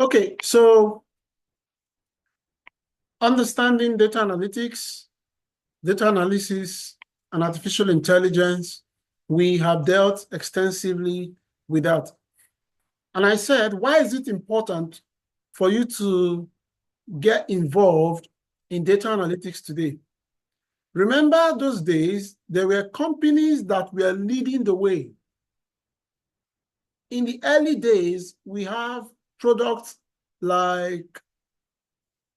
Okay, so understanding data analytics, data analysis, and artificial intelligence, we have dealt extensively with that. And I said, why is it important for you to get involved in data analytics today? Remember those days, there were companies that were leading the way. In the early days, we have products like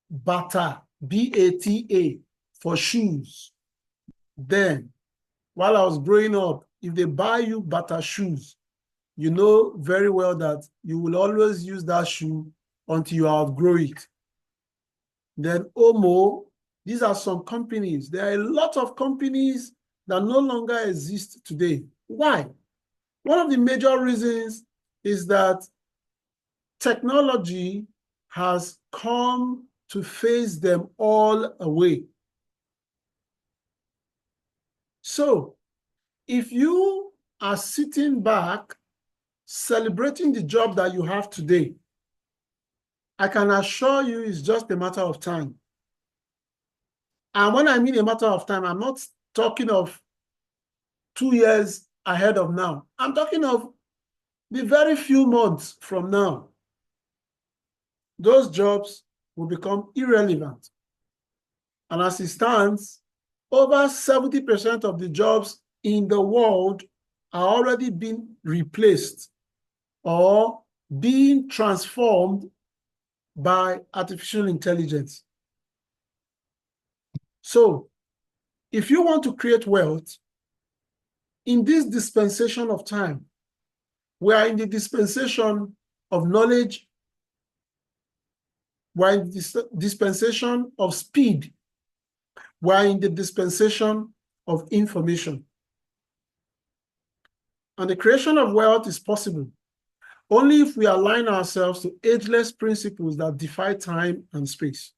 Bata, B-A-T-A, for shoes. Then, while I was growing up, if they buy you Bata shoes, you know very well that you will always use that shoe until you outgrow it. Then Omo, these are some companies. There are a lot of companies that no longer exist today. Why? One of the major reasons is that technology has come to phase them all away. So if you are sitting back celebrating the job that you have today, I can assure you it's just a matter of time. And when I mean a matter of time, I'm not talking of 2 years ahead of now. I'm talking of the very few months from now. Those jobs will become irrelevant. And as it stands, over 70% of the jobs in the world are already being replaced or being transformed by artificial intelligence. So if you want to create wealth in this dispensation of time, we are in the dispensation of knowledge, we're in this dispensation of speed, we're in the dispensation of information. And the creation of wealth is possible only if we align ourselves to ageless principles that defy time and space.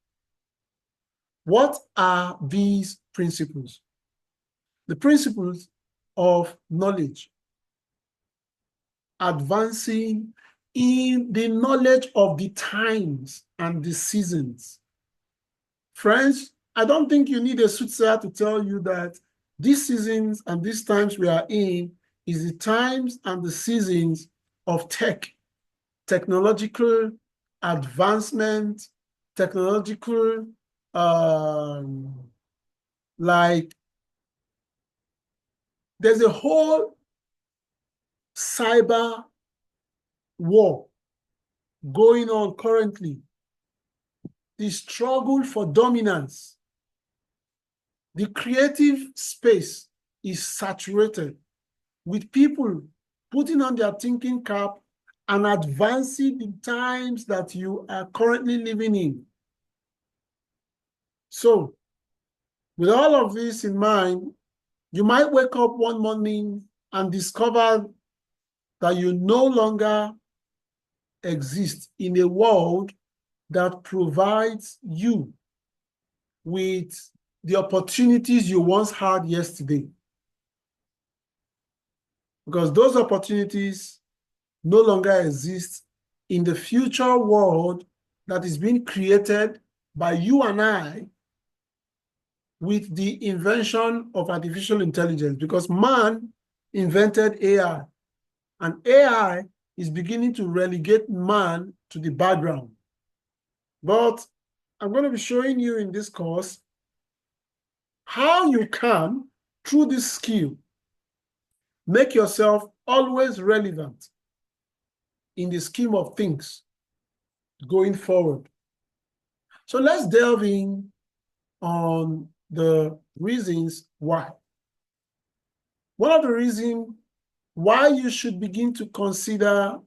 What are these principles? The principles of knowledge, advancing in the knowledge of the times and the seasons. Friends, I don't think you need a soothsayer to tell you that these seasons and these times we are in is the times and the seasons of technological advancement, technological, like there's a whole cyber war going on currently. The struggle for dominance. The creative space is saturated with people putting on their thinking cap and advancing the times that you are currently living in. So, with all of this in mind, you might wake up one morning and discover that you no longer exist in a world that provides you with the opportunities you once had yesterday. Because those opportunities no longer exist in the future world that is being created by you and I with the invention of artificial intelligence, because man invented AI, and AI is beginning to relegate man to the background. But I'm going to be showing you in this course how you can, through this skill, make yourself always relevant in the scheme of things going forward. So let's delve in on the reasons why. One of the reasons why you should begin to consider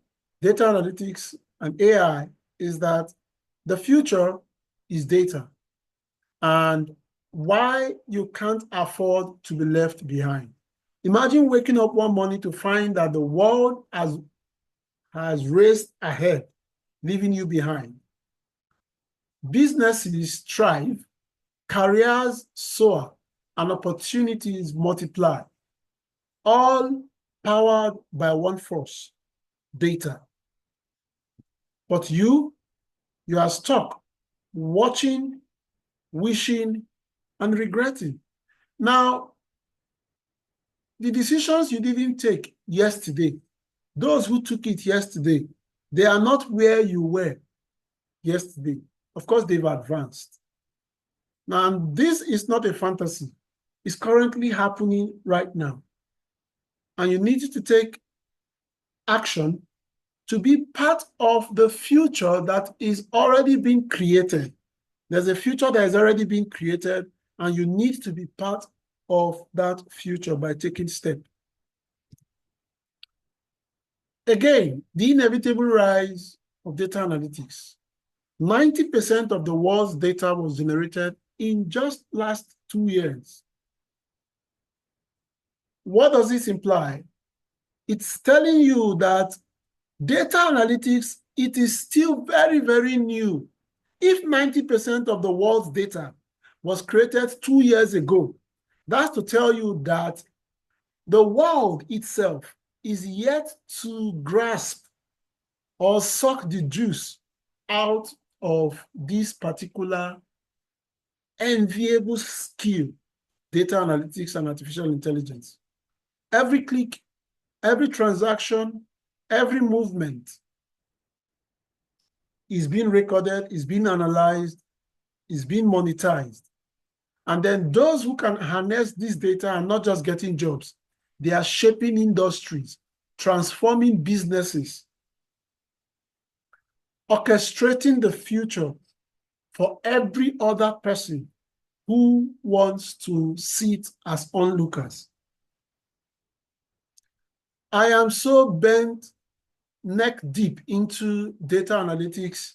data analytics and AI is that the future is data, and why you can't afford to be left behind. Imagine waking up one morning to find that the world has raced ahead, leaving you behind. Businesses thrive, careers soar, and opportunities multiply, all powered by one force, data. But you You are stuck watching, wishing, and regretting. Now, the decisions you didn't take yesterday, those who took it yesterday, they are not where you were yesterday. Of course, they've advanced. Now, this is not a fantasy. It's currently happening right now. And you need to take action to be part of the future that is already being created. There's a future that has already been created, and you need to be part of that future by taking steps. Again, the inevitable rise of data analytics. 90% of the world's data was generated in just last 2 years. What does this imply? It's telling you that data analytics, it is still very, very new. If 90% of the world's data was created 2 years ago, that's to tell you that the world itself is yet to grasp or suck the juice out of this particular enviable skill, data analytics and artificial intelligence. Every click, every transaction, every movement is being recorded, is being analyzed, is being monetized. And then those who can harness this data are not just getting jobs, they are shaping industries, transforming businesses, orchestrating the future for every other person who wants to sit as onlookers. I am so bent neck deep into data analytics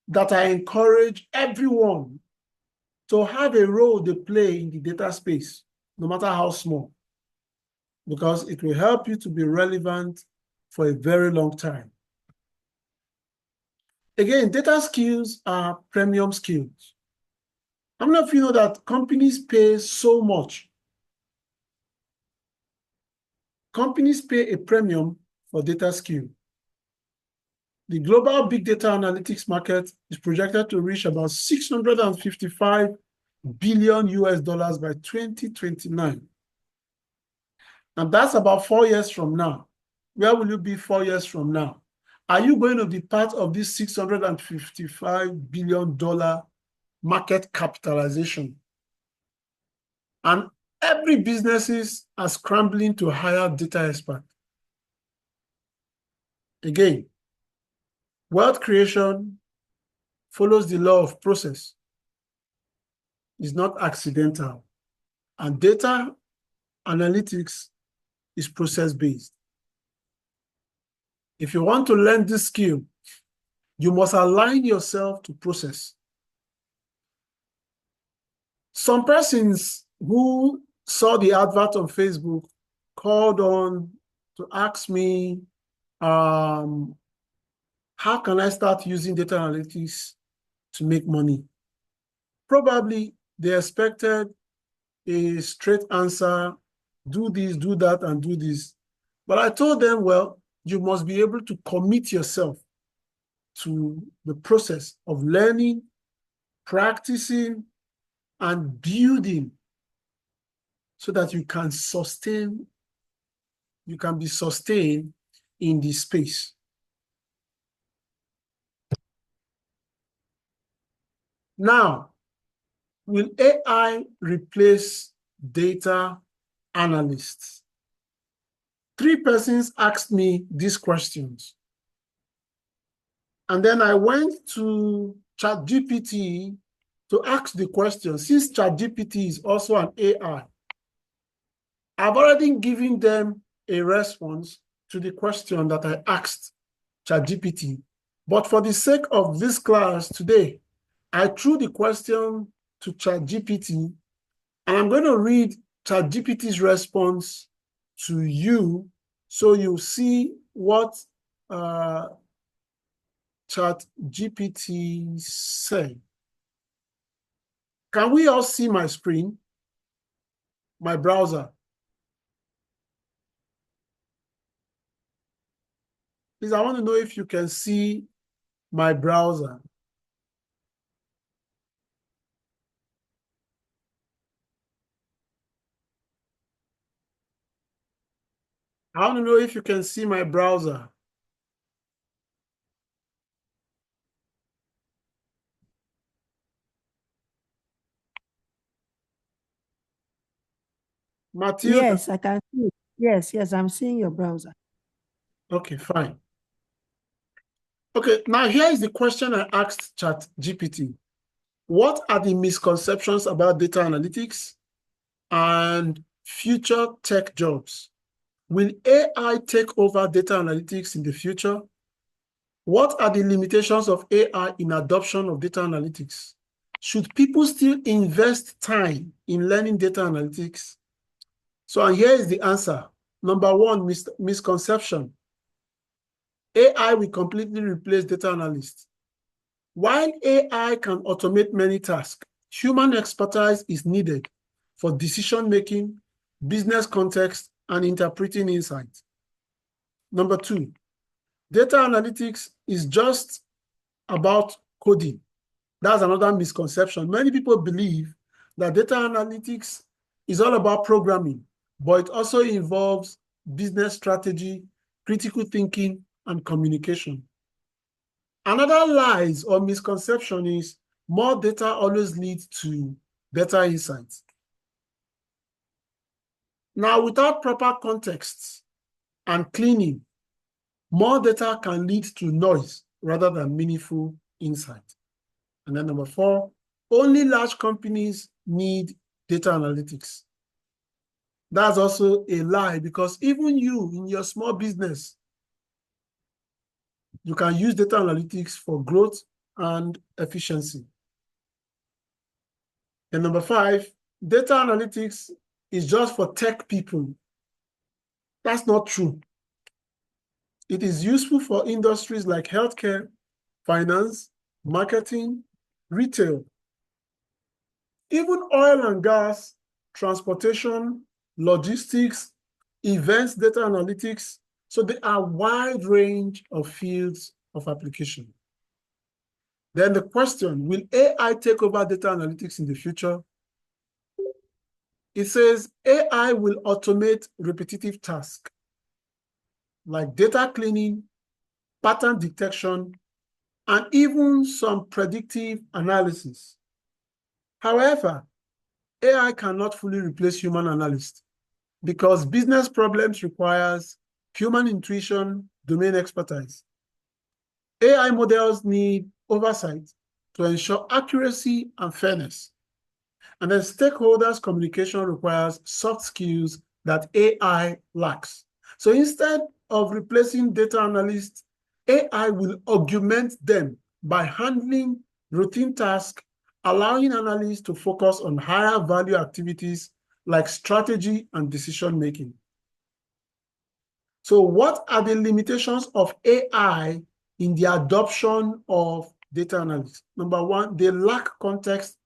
that I encourage everyone to have a role they play in the data space, no matter how small, because it will help you to be relevant for a very long time. Again, data skills are premium skills. How many of you know that companies pay so much? Companies pay a premium for data skill. The global big data analytics market is projected to reach about 655 billion US dollars by 2029. And that's about 4 years from now. Where will you be 4 years from now? Are you going to be part of this $655 billion market capitalization? And every businesses are scrambling to hire data experts. Again, wealth creation follows the law of process. It's not accidental. And data analytics is process-based. If you want to learn this skill, you must align yourself to process. Some persons who saw the advert on Facebook called on to ask me, how can I start using data analytics to make money? Probably they expected a straight answer, do this, do that, and do this. But I told them, well, you must be able to commit yourself to the process of learning, practicing, and building so that you can sustain, you can be sustained in this space. Now, will AI replace data analysts? 3 persons asked me these questions. And then I went to ChatGPT to ask the question. Since ChatGPT is also an AI, I've already given them a response to the question that I asked ChatGPT. But for the sake of this class today, I threw the question to ChatGPT, and I'm going to read ChatGPT's response to you so you see what ChatGPT said. Can we all see my screen, my browser? Please, I want to know if you can see my browser. I want to know if you can see my browser. Matilda. Yes, I can see. Yes, yes, I'm seeing your browser. Okay, fine. Okay, now here is the question I asked ChatGPT. What are the misconceptions about data analytics and future tech jobs? Will AI take over data analytics in the future? What are the limitations of AI in adoption of data analytics? Should people still invest time in learning data analytics? So, and here is the answer. Number one, misconception. AI will completely replace data analysts. While AI can automate many tasks, human expertise is needed for decision-making, business context, and interpreting insights. Number two, data analytics is just about coding. That's another misconception. Many people believe that data analytics is all about programming, but it also involves business strategy, critical thinking, and communication. Another lies or misconception is more data always leads to better insights. Now, without proper context and cleaning, more data can lead to noise rather than meaningful insight. And then number four, only large companies need data analytics. That's also a lie, because even you in your small business, you can use data analytics for growth and efficiency. And number five, data analytics is just for tech people. That's not true. It is useful for industries like healthcare, finance, marketing, retail, even oil and gas, transportation, logistics, events, data analytics. So there are a wide range of fields of application. Then the question, will AI take over data analytics in the future? It says AI will automate repetitive tasks like data cleaning, pattern detection, and even some predictive analysis. However, AI cannot fully replace human analysts because business problems requires human intuition, domain expertise. AI models need oversight to ensure accuracy and fairness. And then stakeholders communication requires soft skills that AI lacks. So instead of replacing data analysts, AI will augment them by handling routine tasks, allowing analysts to focus on higher value activities like strategy and decision making. So what are the limitations of AI in the adoption of data analysis? Number one, they lack context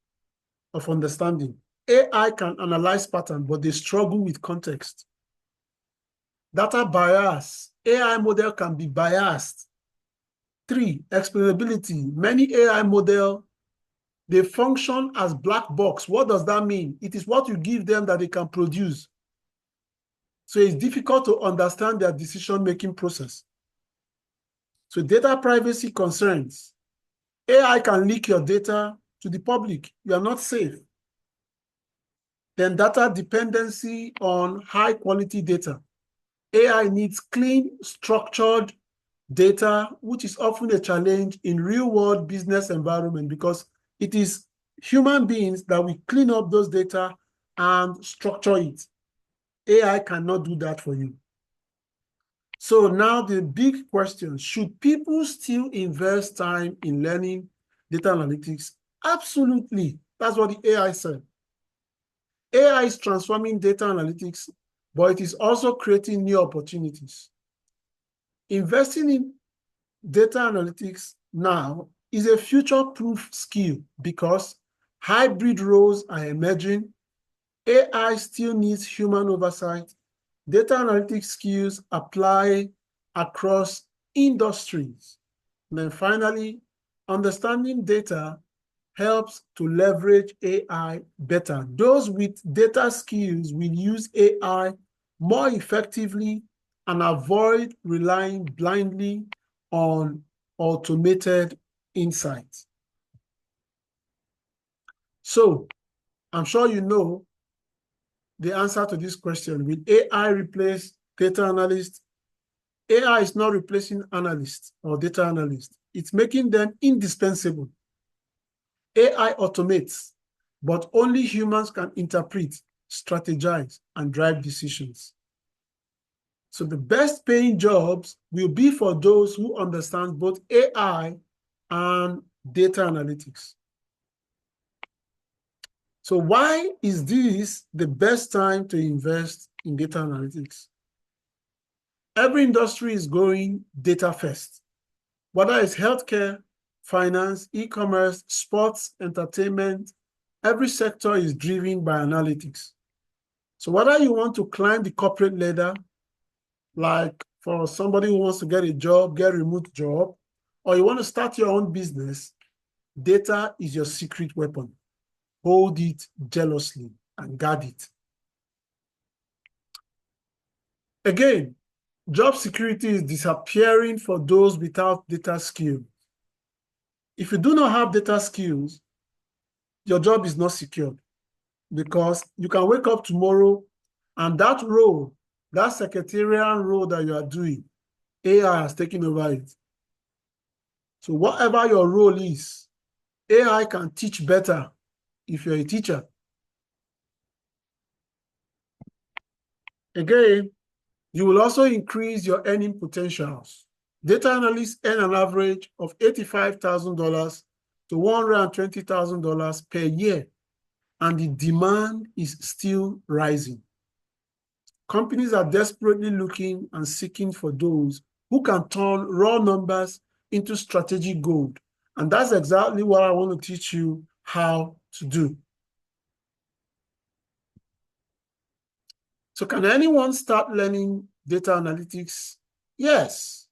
of understanding. AI can analyze patterns, but they struggle with context. Data bias. AI model can be biased. Three, explainability. Many AI models, they function as black box. What does that mean? It is what you give them that they can produce. So it's difficult to understand their decision-making process. So data privacy concerns. AI can leak your data to the public. You are not safe. Then data dependency on high-quality data. AI needs clean, structured data, which is often a challenge in real-world business environment because it is human beings that will clean up those data and structure it. AI cannot do that for you. So now the big question, should people still invest time in learning data analytics? Absolutely. That's what the AI said. AI is transforming data analytics, but it is also creating new opportunities. Investing in data analytics now is a future-proof skill because hybrid roles are emerging. AI still needs human oversight. Data analytics skills apply across industries. And then finally, understanding data helps to leverage AI better. Those with data skills will use AI more effectively and avoid relying blindly on automated insights. So, I'm sure you know the answer to this question. Will AI replace data analysts? AI is not replacing analysts or data analysts. It's making them indispensable. AI automates, but only humans can interpret, strategize, and drive decisions. So the best paying jobs will be for those who understand both AI and data analytics. So why is this the best time to invest in data analytics? Every industry is going data first, whether it's healthcare, finance, e-commerce, sports, entertainment, every sector is driven by analytics. So whether you want to climb the corporate ladder, like for somebody who wants to get a job, get a remote job, or you want to start your own business, data is your secret weapon. Hold it jealously and guard it. Again, job security is disappearing for those without data skills. If you do not have data skills, your job is not secured because you can wake up tomorrow and that role, that secretarial role that you are doing, AI has taken over it. So whatever your role is, AI can teach better if you're a teacher. Again, you will also increase your earning potentials. Data analysts earn an average of $85,000 to $120,000 per year, and the demand is still rising. Companies are desperately looking and seeking for those who can turn raw numbers into strategic gold. And that's exactly what I want to teach you how to do. So can anyone start learning data analytics? Yes.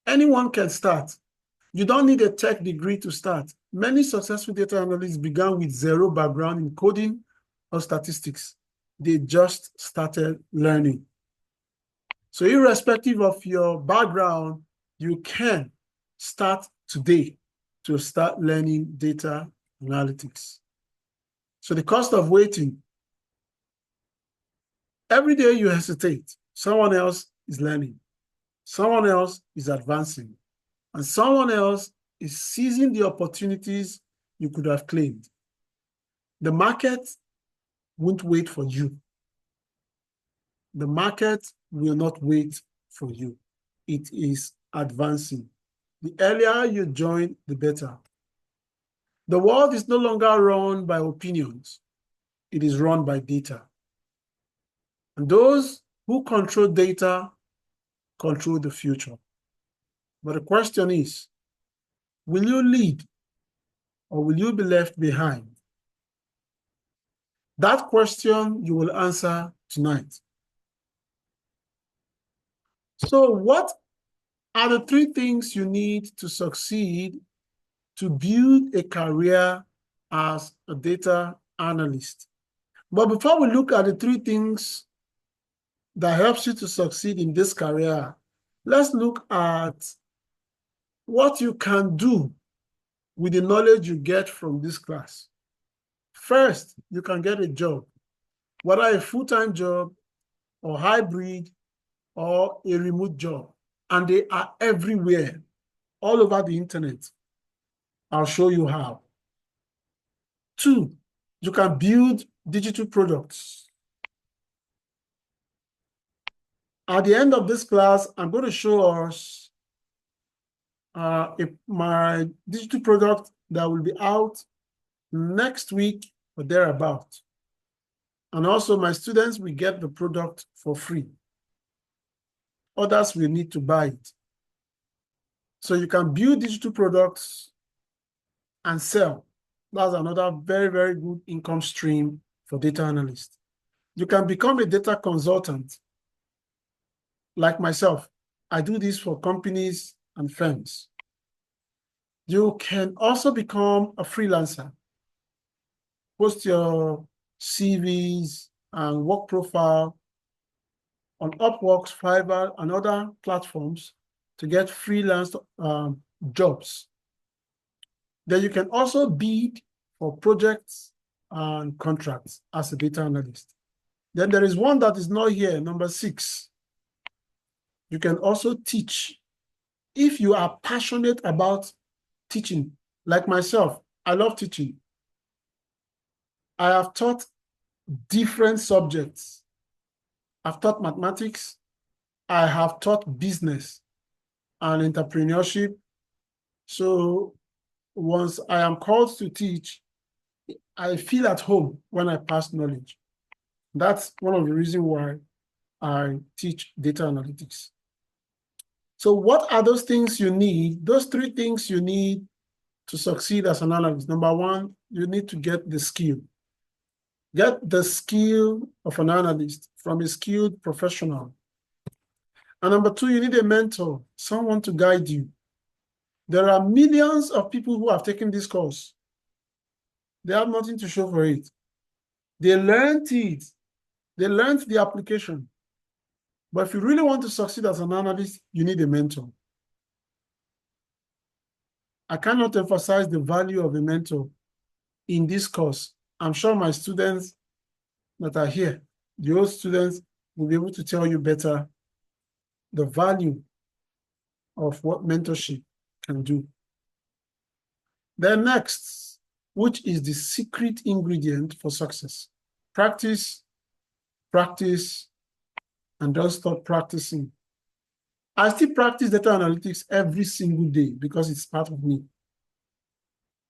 Anyone can start. You don't need a tech degree to start. Many successful data analysts began with zero background in coding or statistics. They just started learning. So irrespective of your background, you can start today to start learning data analytics. So the cost of waiting, every day you hesitate, someone else is learning, someone else is advancing, and someone else is seizing the opportunities you could have claimed. The market won't wait for you. The market will not wait for you. It is advancing. The earlier you join, the better. The world is no longer run by opinions. It is run by data. And those who control data control the future. But the question is, will you lead or will you be left behind? That question you will answer tonight. So what are the three things you need to succeed to build a career as a data analyst? But before we look at the three things that helps you to succeed in this career, let's look at what you can do with the knowledge you get from this class. First, you can get a job, whether a full-time job or hybrid or a remote job, and they are everywhere, all over the internet. I'll show you how. Two, you can build digital products. At the end of this class, I'm going to show us my digital product that will be out next week or thereabout. And also my students will get the product for free. Others will need to buy it. So you can build digital products and sell. That's another very, very good income stream for data analysts. You can become a data consultant. Like myself, I do this for companies and firms. You can also become a freelancer. Post your CVs and work profile on Upwork, Fiverr, and other platforms to get freelance jobs. Then you can also bid for projects and contracts as a data analyst. Then there is one that is not here, number 6. You can also teach. If you are passionate about teaching, like myself, I love teaching. I have taught different subjects. I've taught mathematics. I have taught business and entrepreneurship. So once I am called to teach, I feel at home when I pass knowledge. That's one of the reasons why I teach data analytics. So what are those things you need? Those 3 things you need to succeed as an analyst. Number 1, you need to get the skill. Get the skill of an analyst from a skilled professional. And number 2, you need a mentor, someone to guide you. There are millions of people who have taken this course. They have nothing to show for it. They learned it. They learned the application. But if you really want to succeed as an analyst, you need a mentor. I cannot emphasize the value of a mentor in this course. I'm sure my students that are here, the old students, will be able to tell you better the value of what mentorship can do. Then next, which is the secret ingredient for success? Practice, practice, and don't stop practicing. I still practice data analytics every single day because it's part of me.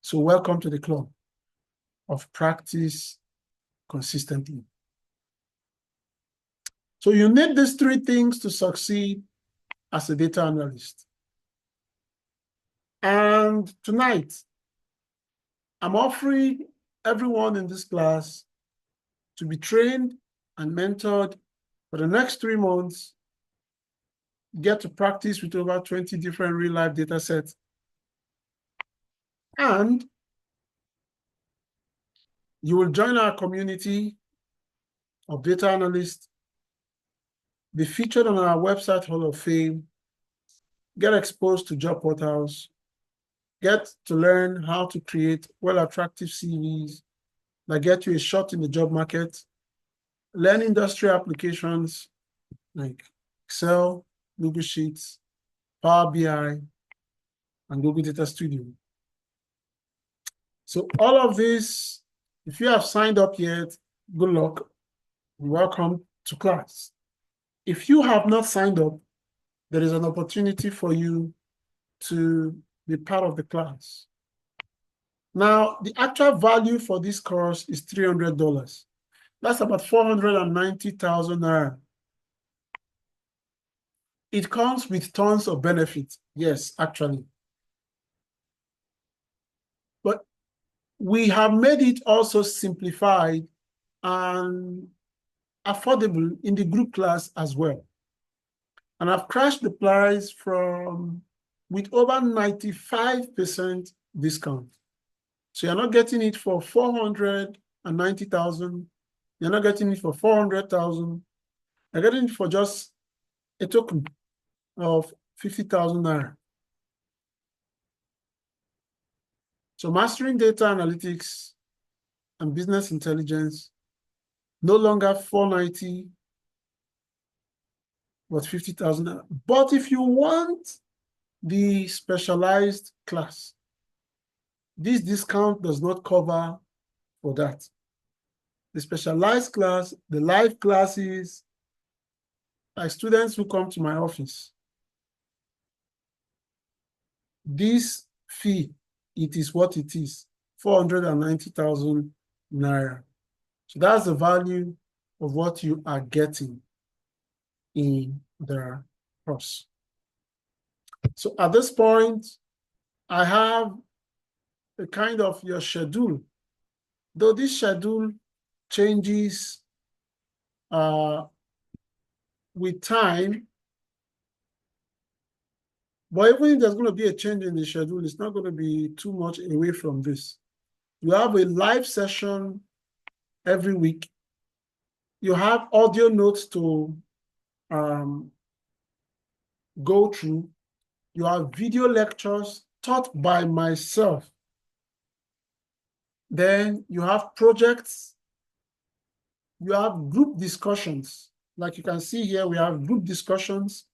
So welcome to the club of practice consistently. So you need these 3 things to succeed as a data analyst. And tonight, I'm offering everyone in this class to be trained and mentored for the next 3 months, get to practice with over 20 different real-life data sets. And you will join our community of data analysts, be featured on our website Hall of Fame, get exposed to job portals, get to learn how to create well-attractive CVs that get you a shot in the job market, learn industry applications like Excel, Google Sheets, Power BI, and Google Data Studio. So all of this, if you have signed up yet, good luck. Welcome to class. If you have not signed up, there is an opportunity for you to be part of the class. Now, the actual value for this course is $300. That's about 490,000 naira. It comes with tons of benefits. Yes, actually. But we have made it also simplified and affordable in the group class as well. And I've crashed the price with over 95% discount. So you're not getting it for 490,000. You're not getting it for 400,000. You're getting it for just a token of 50,000 naira. So mastering data analytics and business intelligence, no longer 490, but 50,000. But if you want the specialized class, this discount does not cover for that. The specialized class, the live classes, like students who come to my office, this fee, it is what it is, 490,000 naira. So that's the value of what you are getting in the course. So at this point, I have a kind of your schedule. Though this schedule changes with time, But even if there's going to be a change in the schedule, it's not going to be too much away from this. You have a live session every week. You have audio notes to go through. You have video lectures taught by myself. Then you have projects. You have group discussions. Like you can see here, we have group discussions,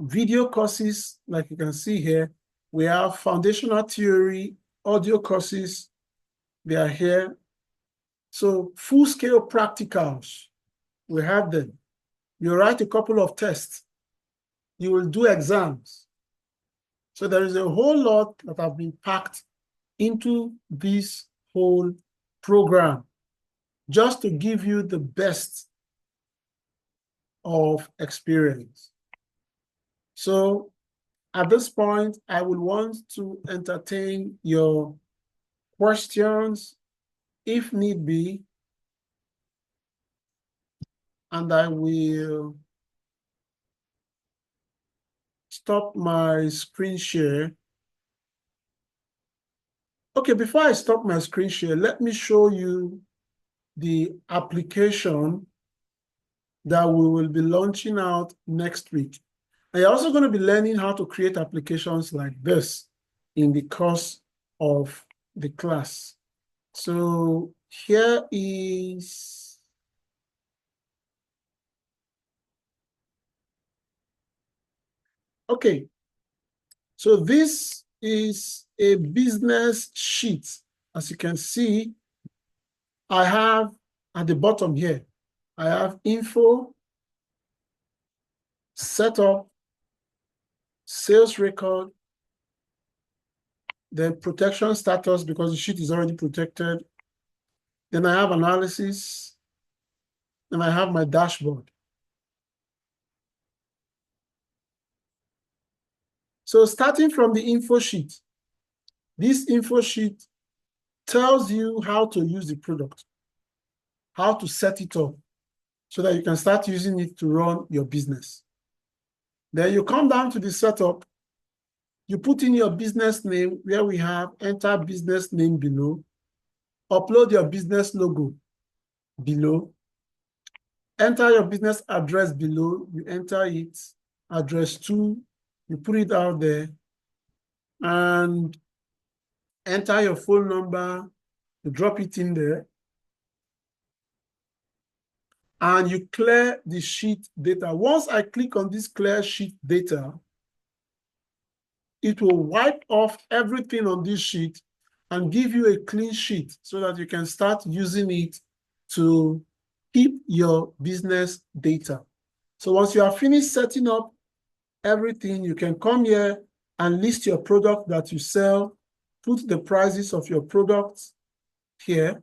video courses, like you can see here. We have foundational theory, audio courses. They are here. So full-scale practicals, we have them. You write a couple of tests. You will do exams. So there is a whole lot that have been packed into this whole program just to give you the best of experience. So at this point, I will want to entertain your questions if need be, and I will stop my screen share. Okay, before I stop my screen share, let me show you the application that we will be launching out next week. You're also going to be learning how to create applications like this in the course of the class. So here is okay. So this is a business sheet. As you can see, I have at the bottom here, I have info, setup, sales record, then protection status because the sheet is already protected. Then I have analysis, and I have my dashboard. So starting from the info sheet, this info sheet tells you how to use the product, how to set it up so that you can start using it to run your business. Then you come down to the setup, you put in your business name where we have enter business name below, upload your business logo below, enter your business address below, you enter it, address 2, you put it out there, and enter your phone number, you drop it in there, and you clear the sheet data. Once I click on this clear sheet data, it will wipe off everything on this sheet and give you a clean sheet so that you can start using it to keep your business data. So once you are finished setting up everything, you can come here and list your product that you sell, put the prices of your products here.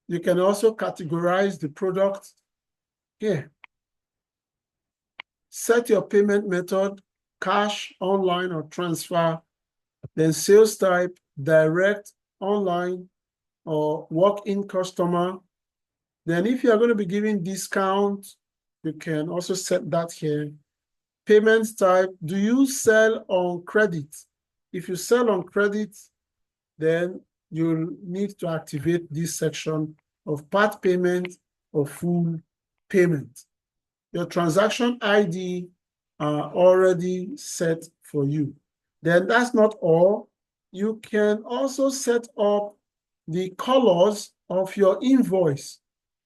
You can also categorize the product here. Set your payment method, cash, online, or transfer. Then sales type, direct, online, or walk-in customer. Then if you are going to be giving discount, you can also set that here. Payment type, do you sell on credit? If you sell on credit, then you'll need to activate this section of part payment or full payment. Your transaction ID are already set for you. Then that's not all. You can also set up the colors of your invoice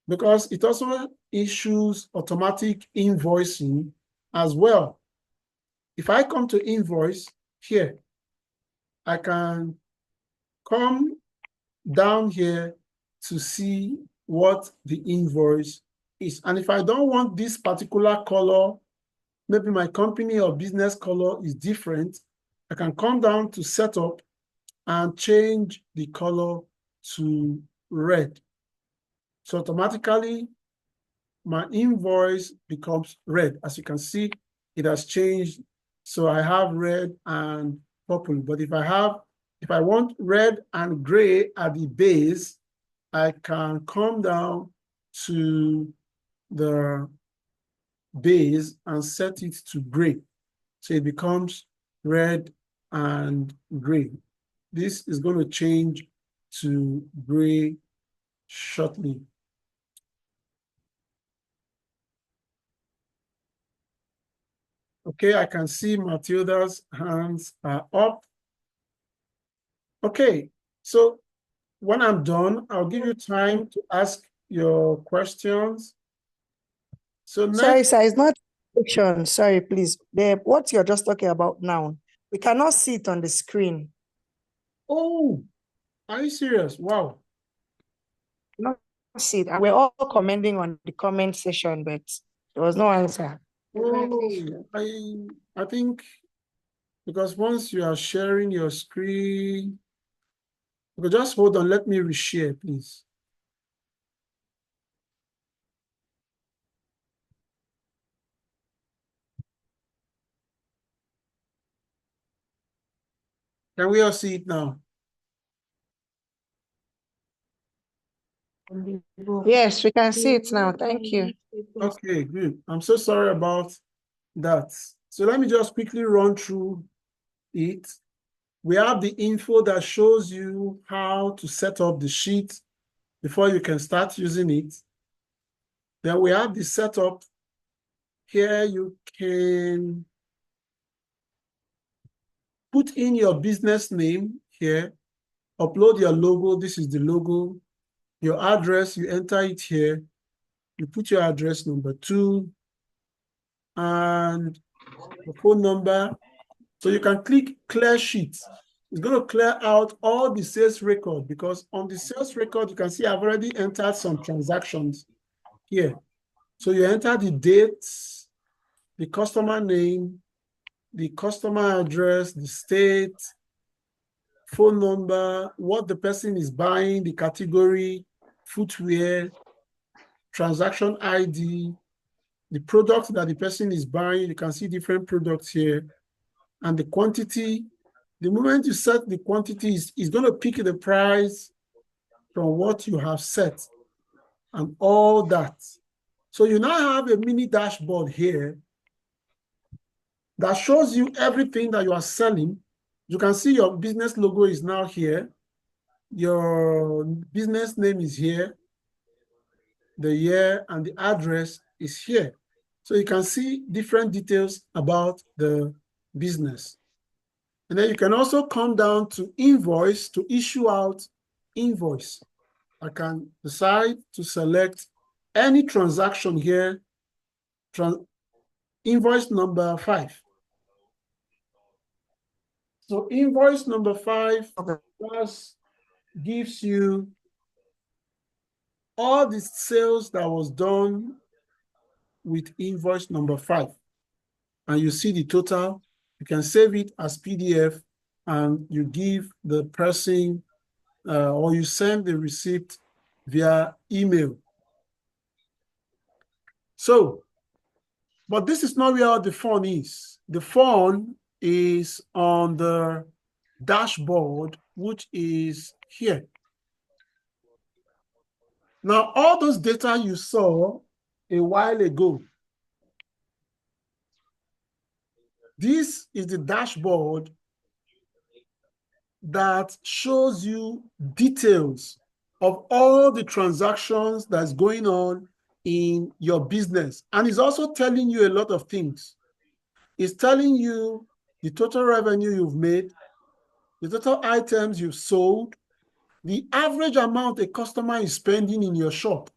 because it also issues automatic invoicing as well. If I come to invoice here, I can come down here to see what the invoice is. And if I don't want this particular color, maybe my company or business color is different, I can come down to setup and change the color to red. So automatically, my invoice becomes red. As you can see, it has changed. So I have red and purple. But if I want red and gray at the base, I can come down to the base and set it to gray. So it becomes red and gray. This is going to change to gray shortly. Okay, I can see Matilda's hands are up. Okay, so when I'm done, I'll give you time to ask your questions. So next, Sorry, sir, it's not section. Sorry, please. What you're just talking about now, we cannot see it on the screen. oh, are you serious? Wow. Not see it. And we're all commenting on the comment section, but there was no answer. Oh, I think because once you are sharing your screen, okay, just hold on, let me reshare, please. Can we all see it now? Yes, we can see it now. Thank you. Okay, good. I'm so sorry about that. So let me just quickly run through it. We have the info that shows you how to set up the sheet before you can start using it. Then we have the setup. Here you can put in your business name here, upload your logo. This is the logo. Your address, you enter it here. You put your address number 2 and the phone number. So you can click clear sheet. It's going to clear out all the sales record because on the sales record, you can see I've already entered some transactions here. So you enter the dates, the customer name, the customer address, the state, phone number, what the person is buying, the category, footwear, transaction ID, the product that the person is buying. You can see different products here, and the quantity. The moment you set the quantity, is going to pick the price from what you have set and all that. So you now have a mini dashboard here that shows you everything that you are selling. You can see your business logo is now here. Your business name is here. The year and the address is here. So you can see different details about the business. And then you can also come down to invoice to issue out invoice. I can decide to select any transaction here, invoice number 5. So invoice number 5 just gives you all the sales that was done with invoice number 5. And you see the total. You can save it as PDF and you give the person or you send the receipt via email. So, but this is not where the fun is. The fun is on the dashboard, which is here. Now, all those data you saw a while ago, this is the dashboard that shows you details of all the transactions that's going on in your business. And it's also telling you a lot of things. It's telling you the total revenue you've made, the total items you've sold, the average amount a customer is spending in your shop.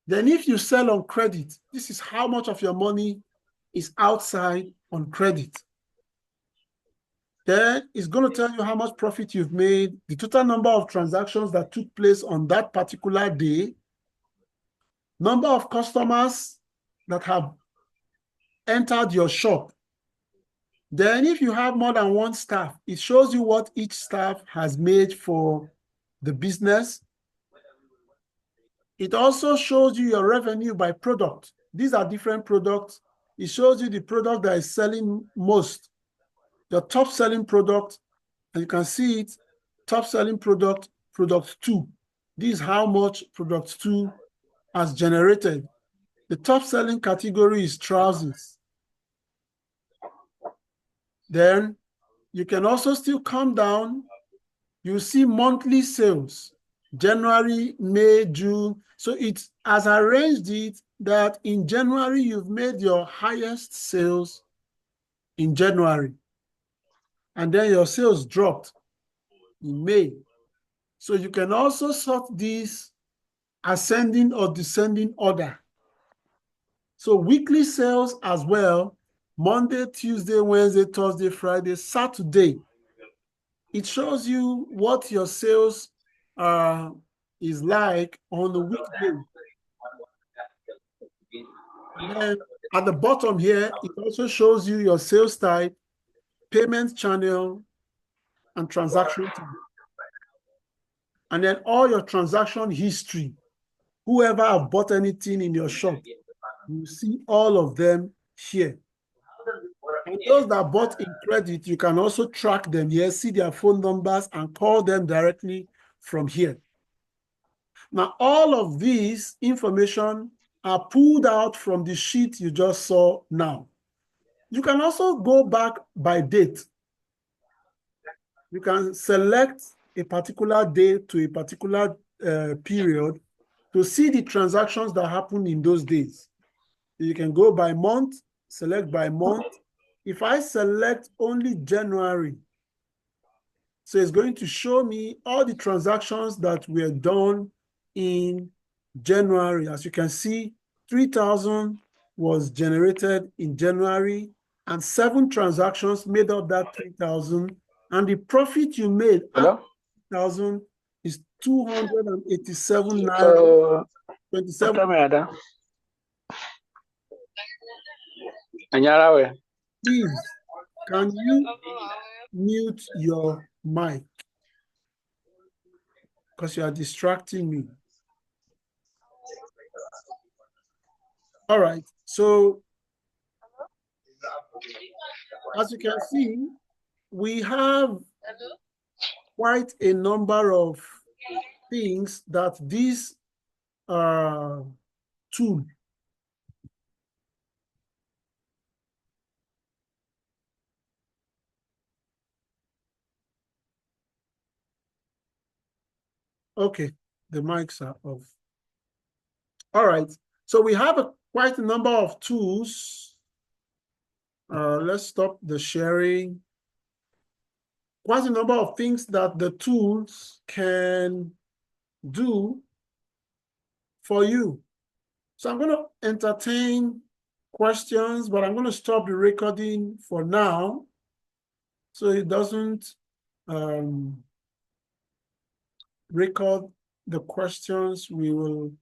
Then if you sell on credit, this is how much of your money is outside on credit. Then it's going to tell you how much profit you've made, the total number of transactions that took place on that particular day, number of customers that have entered your shop. Then if you have more than one staff, it shows you what each staff has made for the business. It also shows you your revenue by product. These are different products. It shows you the product that is selling most, your top selling product, and you can see it, top selling product, product 2. This is how much product 2 has generated The top selling category is trousers. Then you can also still come down. You see monthly sales, January, May, June. So it has arranged it that in January, you've made your highest sales in January. And then your sales dropped in May. So you can also sort this ascending or descending order. So weekly sales as well, Monday, Tuesday, Wednesday, Thursday, Friday, Saturday. It shows you what your sales is like on the weekday. And then at the bottom here, it also shows you your sales type, payment channel, and transaction type. And then all your transaction history. Whoever have bought anything in your shop, you see all of them here. And those that bought in credit, you can also track them here, see their phone numbers, and call them directly from here. Now, all of these information are pulled out from the sheet you just saw now. You can also go back by date. You can select a particular day to a particular period to see the transactions that happen in those days. You can go by month, select by month. If I select only January, so it's going to show me all the transactions that were done in January. As you can see, 3,000 was generated in January, and 7 transactions made up that 3,000. And the profit you made after 3,000 is 287 naira 27. Please, can you mute your mic? Because you are distracting me. All right. So, as you can see, we have quite a number of things that this tool okay, the mics are off. All right, so we have quite a number of tools. Let's stop the sharing. Quite a number of things that the tools can do for you. So I'm going to entertain questions, but I'm going to stop the recording for now so it doesn't record the questions. We will